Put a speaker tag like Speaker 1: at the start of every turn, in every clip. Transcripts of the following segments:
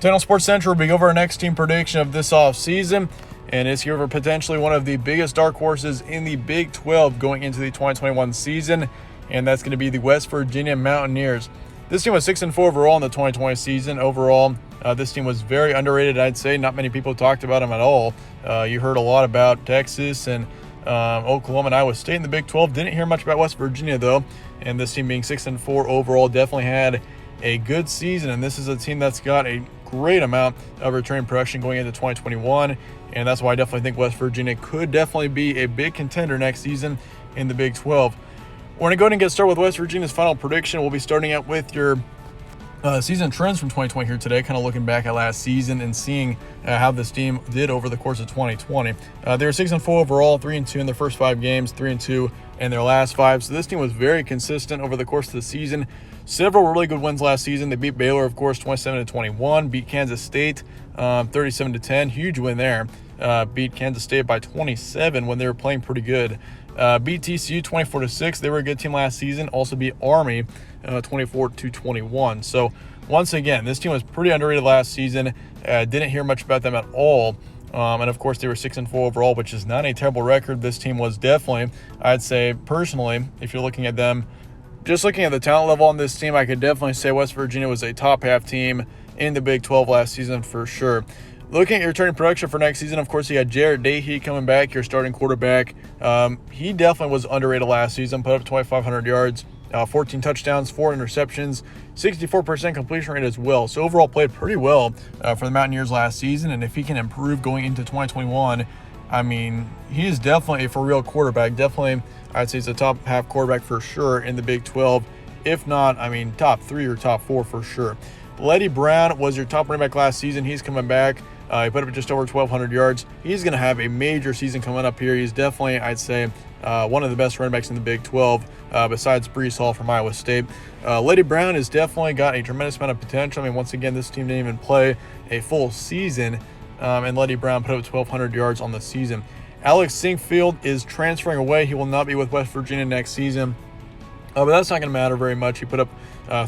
Speaker 1: Channel Sports Central will be over our next team prediction of this offseason, and it's here for potentially one of the biggest dark horses in the Big 12 going into the 2021 season, and that's going to be the West Virginia Mountaineers. This team was 6-4 overall in the 2020 season. Overall, this team was very underrated, I'd say. Not many people talked about them at all. You heard a lot about Texas and Oklahoma and Iowa State in the Big 12. Didn't hear much about West Virginia, though. And this team being 6-4 overall definitely had a good season. And this is a team that's got a great amount of returning production going into 2021. And that's why I definitely think West Virginia could definitely be a big contender next season in the Big 12. We're going to go ahead and get started with West Virginia's final prediction. We'll be starting out with your season trends from 2020 here today, kind of looking back at last season and seeing how this team did over the course of 2020. They were 6-4 overall, 3-2 in their first 5 games, 3-2 in their last 5. So this team was very consistent over the course of the season. Several really good wins last season. They beat Baylor, of course, 27-21, beat Kansas State 37-10, huge win there. Beat Kansas State by 27 when they were playing pretty good. Beat TCU 24-6. They were a good team last season. Also beat Army 24-21. So once again, this team was pretty underrated last season. Didn't hear much about them at all. And of course, they were 6-4 overall, which is not a terrible record. This team was definitely, I'd say personally, if you're looking at them, just looking at the talent level on this team, I could definitely say West Virginia was a top half team in the Big 12 last season for sure. Looking at your returning production for next season, of course, you got Jarrett Dahey coming back, your starting quarterback. He definitely was underrated last season, put up 2,500 yards, 14 touchdowns, 4 interceptions, 64% completion rate as well. So overall played pretty well for the Mountaineers last season, and if he can improve going into 2021, I mean, he is definitely a for-real quarterback. Definitely, I'd say he's a top half quarterback for sure in the Big 12. If not, I mean, top 3 or top 4 for sure. Leddie Brown was your top running back last season. He's coming back. He put up just over 1,200 yards. He's going to have a major season coming up here. He's definitely, I'd say, one of the best running backs in the Big 12, besides Breece Hall from Iowa State. Leddie Brown has definitely got a tremendous amount of potential. I mean, once again, this team didn't even play a full season, and Leddie Brown put up 1,200 yards on the season. Alex Sinkfield is transferring away. He will not be with West Virginia next season. But that's not going to matter very much. He put up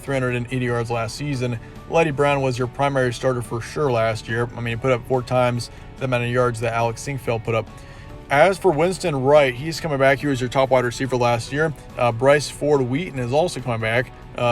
Speaker 1: 380 yards last season. Leddie Brown was your primary starter for sure last year. I mean, he put up 4 times the amount of yards that Alex Sinkfield put up. As for Winston Wright, he's coming back. He was your top wide receiver last year. Bryce Ford Wheaton is also coming back.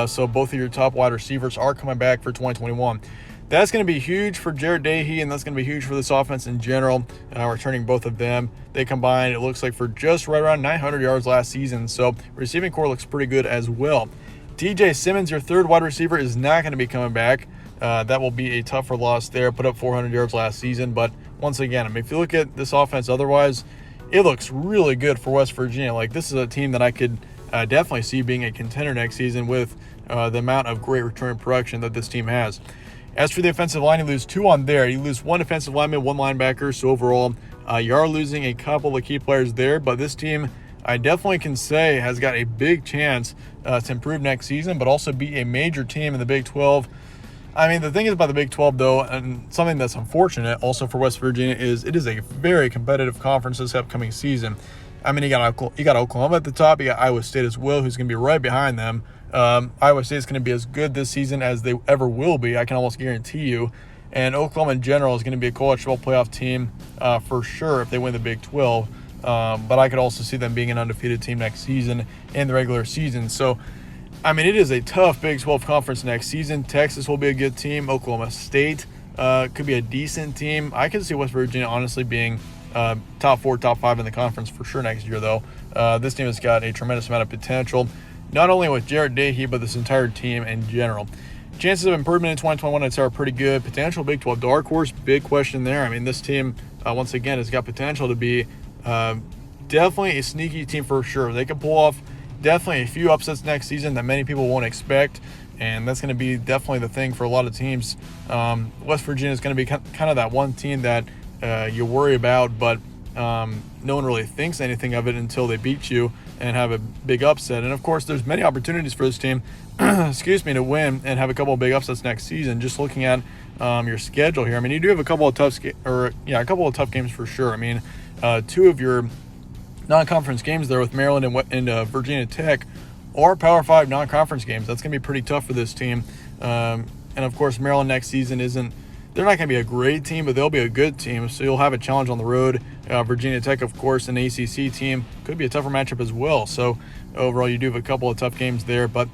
Speaker 1: So both of your top wide receivers are coming back for 2021. That's going to be huge for Jarrett Dahey, and that's going to be huge for this offense in general, returning both of them. They combined, it looks like, for just right around 900 yards last season, so receiving core looks pretty good as well. TJ Simmons, your third wide receiver, is not going to be coming back. That will be a tougher loss there. Put up 400 yards last season, but once again, I mean, if you look at this offense otherwise, it looks really good for West Virginia. Like, this is a team that I could definitely see being a contender next season with the amount of great return production that this team has. As for the offensive line, you lose 2 on there. You lose 1 defensive lineman, 1 linebacker. So overall, you are losing a couple of key players there. But this team, I definitely can say, has got a big chance to improve next season, but also be a major team in the Big 12. I mean, the thing is about the Big 12, though, and something that's unfortunate also for West Virginia, is it is a very competitive conference this upcoming season. I mean, you got Oklahoma at the top. You got Iowa State as well, who's going to be right behind them. Iowa State is going to be as good this season as they ever will be, I can almost guarantee you. And Oklahoma in general is going to be a college football playoff team for sure if they win the Big 12. But I could also see them being an undefeated team next season in the regular season. So, I mean, it is a tough Big 12 conference next season. Texas will be a good team. Oklahoma State could be a decent team. I can see West Virginia honestly being top 4, top 5 in the conference for sure next year, though. This team has got a tremendous amount of potential, not only with Jarrett Dahey, but this entire team in general. Chances of improvement in 2021, I'd say, are pretty good. Potential Big 12 dark horse, big question there. I mean, this team, once again, has got potential to be definitely a sneaky team for sure. They could pull off definitely a few upsets next season that many people won't expect, and that's going to be definitely the thing for a lot of teams. West Virginia is going to be kind of that one team that you worry about, but no one really thinks anything of it until they beat you and have a big upset. And of course, there's many opportunities for this team, to win and have a couple of big upsets next season. Just looking at your schedule here, I mean, you do have a couple of tough games for sure. I mean, 2 of your non-conference games there with Maryland and Virginia Tech are Power 5 non-conference games. That's going to be pretty tough for this team. And of course, Maryland next season isn't they're not going to be a great team, but they'll be a good team. So you'll have a challenge on the road. Virginia Tech, of course, an ACC team, could be a tougher matchup as well. So overall, you do have a couple of tough games there. But,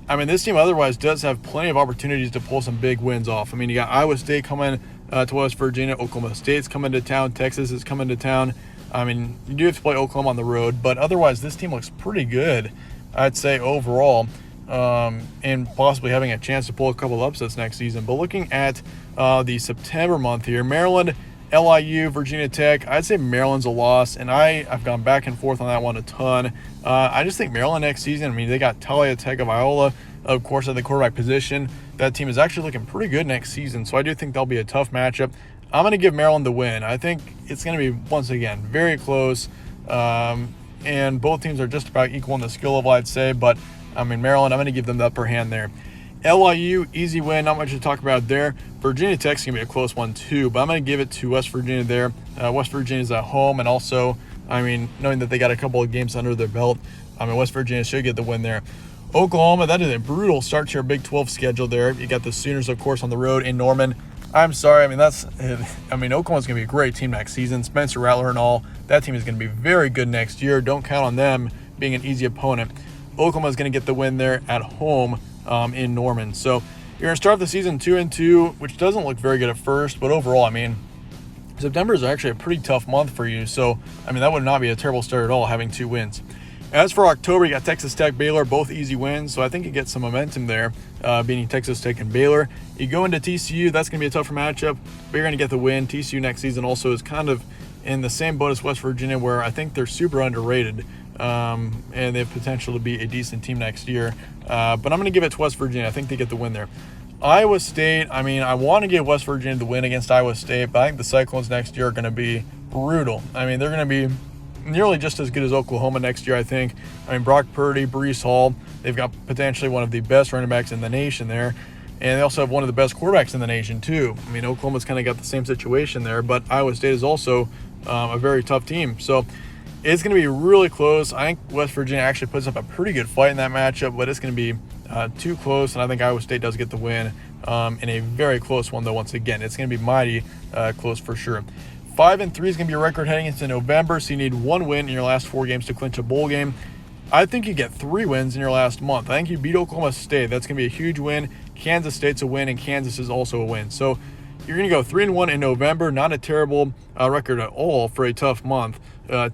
Speaker 1: I mean, this team otherwise does have plenty of opportunities to pull some big wins off. I mean, you got Iowa State coming to West Virginia. Oklahoma State's coming to town. Texas is coming to town. I mean, you do have to play Oklahoma on the road. But otherwise, this team looks pretty good, I'd say, overall. And possibly having a chance to pull a couple of upsets next season. But looking at the September month here, Maryland, LIU, Virginia Tech, I'd say Maryland's a loss, and I've gone back and forth on that one a ton. I just think Maryland next season, I mean, they got Talia Tagovailoa, of course, at the quarterback position. That team is actually looking pretty good next season, so I do think that'll be a tough matchup. I'm going to give Maryland the win. I think it's going to be, once again, very close, and both teams are just about equal in the skill level, I'd say, but I mean, Maryland, I'm going to give them the upper hand there. LIU, easy win, not much to talk about there. Virginia Tech's going to be a close one too, but I'm going to give it to West Virginia there. West Virginia's at home, and also, I mean, knowing that they got a couple of games under their belt, I mean, West Virginia should get the win there. Oklahoma, that is a brutal start to your Big 12 schedule there. You got the Sooners, of course, on the road in Norman. I'm sorry, I mean, Oklahoma's going to be a great team next season. Spencer Rattler and all, that team is going to be very good next year. Don't count on them being an easy opponent. Oklahoma's going to get the win there at home in Norman. So you're going to start the season 2-2, which doesn't look very good at first, but overall, I mean, September is actually a pretty tough month for you. So, I mean, that would not be a terrible start at all, having 2 wins. As for October, you got Texas Tech, Baylor, both easy wins. So I think you get some momentum there, beating Texas Tech and Baylor. You go into TCU, that's going to be a tougher matchup, but you're going to get the win. TCU next season also is kind of in the same boat as West Virginia, where I think they're super underrated. And they have potential to be a decent team next year. But I'm going to give it to West Virginia. I think they get the win there. Iowa State, I mean, I want to give West Virginia the win against Iowa State, but I think the Cyclones next year are going to be brutal. I mean, they're going to be nearly just as good as Oklahoma next year, I think. I mean, Brock Purdy, Breece Hall, they've got potentially one of the best running backs in the nation there. And they also have one of the best quarterbacks in the nation, too. I mean, Oklahoma's kind of got the same situation there, but Iowa State is also a very tough team. So it's going to be really close. I think West Virginia actually puts up a pretty good fight in that matchup, but it's going to be too close, and I think Iowa State does get the win in a very close one, though, once again. It's going to be mighty close for sure. 5-3 is going to be your record heading into November, so you need 1 win in your last 4 games to clinch a bowl game. I think you get 3 wins in your last month. I think you beat Oklahoma State. That's going to be a huge win. Kansas State's a win, and Kansas is also a win. So you're going to go 3-1 in November. Not a terrible record at all for a tough month.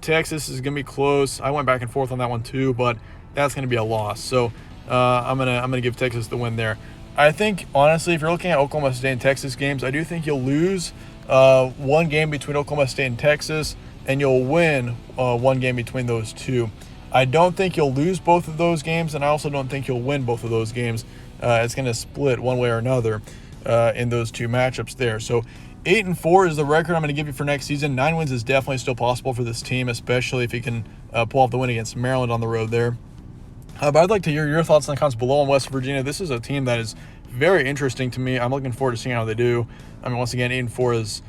Speaker 1: Texas is going to be close. I went back and forth on that one too, but that's going to be a loss. So I'm gonna give Texas the win there. I think, honestly, if you're looking at Oklahoma State and Texas games, I do think you'll lose 1 game between Oklahoma State and Texas, and you'll win 1 game between those two. I don't think you'll lose both of those games, and I also don't think you'll win both of those games. It's going to split one way or another in those 2 matchups there. So 8-4 is the record I'm going to give you for next season. 9 wins is definitely still possible for this team, especially if you can pull off the win against Maryland on the road there. But I'd like to hear your thoughts in the comments below on West Virginia. This is a team that is very interesting to me. I'm looking forward to seeing how they do. I mean, once again, 8-4 is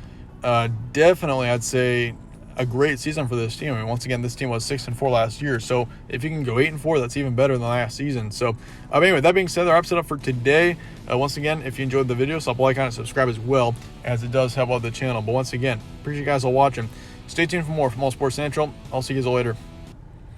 Speaker 1: definitely, I'd say, a great season for this team. I mean, once again, this team was 6-4 last year. So if you can go 8-4, that's even better than last season. So anyway, that being said, that wraps it up for today. Once again, if you enjoyed the video, stop a like on it, subscribe as well, as it does help out the channel. But once again, appreciate you guys all watching. Stay tuned for more from All Sports Central. I'll see you guys all later.